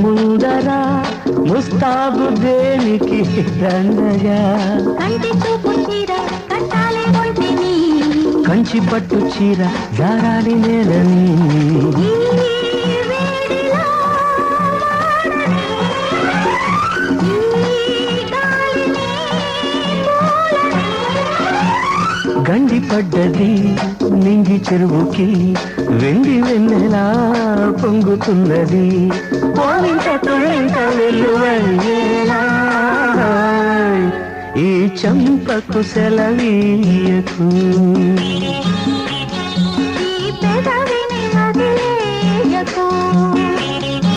ముందరా ముస్తాబు దేనికి దండగా కంటి చూపు చీర కట్టాలి ఒంటిని కంచి పట్టు చీర జారాలి నేలని ఈ వేడిలో వాడని, ఈ గాలిని పూలని. గండి పడ్డది నింగి చెరువుకి వెండి వెన్నెలా పొంగుతున్నది పోలింట తొలింట వెల్లువయ్యేలా ఈ చంపకు సెలవీయకు